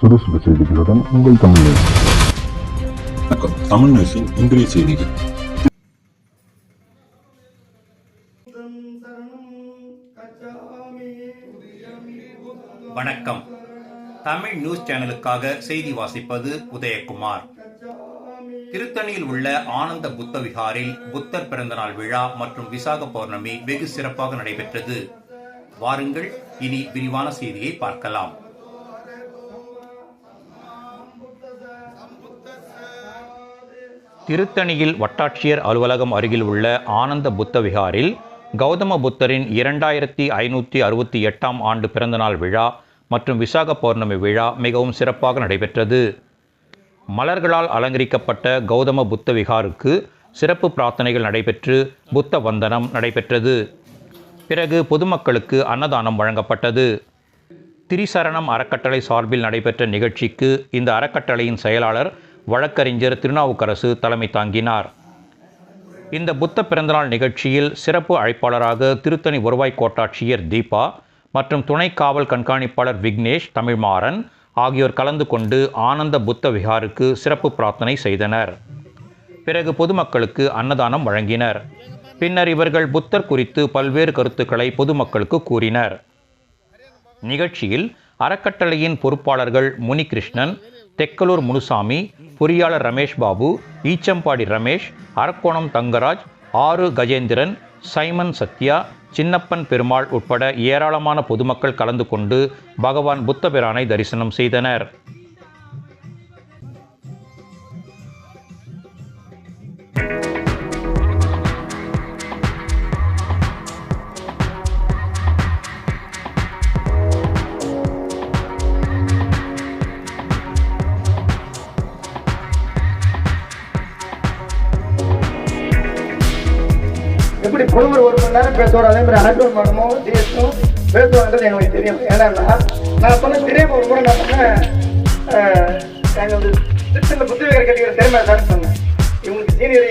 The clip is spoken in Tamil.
சுறுசுறு செய்திகளுடன் உங்கள் தமிழ் நியூஸ். வணக்கம். தமிழ் நியூஸின் இன்றைய செய்திகள். வணக்கம். தமிழ் நியூஸ் சேனலுக்காக செய்தி வாசிப்பது உதயகுமார். திருத்தணியில் உள்ள ஆனந்த புத்த விகாரில் புத்தர் பிறந்தநாள் விழா மற்றும் விசாக பௌர்ணமி வெகு சிறப்பாக நடைபெற்றது. வாருங்கள், இனி விரிவான செய்தியை பார்க்கலாம். திருத்தணியில் வட்டாட்சியர் அலுவலகம் அருகில் உள்ள ஆனந்த புத்த விகாரில் கௌதம புத்தரின் 2568ஆம் ஆண்டு பிறந்தநாள் விழா மற்றும் விசாக பௌர்ணமி விழா மிகவும் சிறப்பாக நடைபெற்றது. மலர்களால் அலங்கரிக்கப்பட்ட கௌதம புத்த விகாருக்கு சிறப்பு பிரார்த்தனைகள் நடைபெற்று புத்த வந்தனம் நடைபெற்றது. பிறகு பொதுமக்களுக்கு அன்னதானம் வழங்கப்பட்டது. திரிசரணம் அறக்கட்டளை சார்பில் நடைபெற்ற நிகழ்ச்சிக்கு இந்த அறக்கட்டளையின் செயலாளர் வழக்கறிஞர் திருநாவுக்கரசு தலைமை தாங்கினார். இந்த புத்த பிறந்தநாள் நிகழ்ச்சியில் சிறப்பு அழைப்பாளராக திருத்தணி வருவாய் கோட்டாட்சியர் தீபா மற்றும் துணை காவல் கண்காணிப்பாளர் விக்னேஷ் தமிழ்மாறன் ஆகியோர் கலந்து கொண்டு ஆனந்த புத்த விகாருக்கு சிறப்பு பிரார்த்தனை செய்தனர். பிறகு பொதுமக்களுக்கு அன்னதானம் வழங்கினர். பின்னர் இவர்கள் புத்தர் குறித்து பல்வேறு கருத்துக்களை பொதுமக்களுக்கு கூறினர். நிகழ்ச்சியில் அறக்கட்டளையின் பொறுப்பாளர்கள் முனிகிருஷ்ணன், தெக்கலூர் முனுசாமி, பொறியாளர் ரமேஷ் பாபு, ஈச்சம்பாடி ரமேஷ், அரக்கோணம் தங்கராஜ், ஆறு கஜேந்திரன், சைமன் சத்யா, சின்னப்பன் பெருமாள் உட்பட ஏராளமான பொதுமக்கள் கலந்து கொண்டு பகவான் புத்தபிரானை தரிசனம் செய்தனர். எப்படி புலவர் 1 மணி நேரம் பேசுவார், அதே மாதிரி ஆட்டோன் மனமும் டிஎஸ்டும் பேசுவாங்கன்றது எங்களுக்கு தெரியும். ஏன்னா நான் சொன்ன தெரியாம ஒரு முறை நான் சொன்னேன், நாங்கள் வந்து திருச்சியில் புத்தகங்கள் கட்டிக்கிற திறமை சார் சொன்னேன். இவங்களுக்கு சீனியர்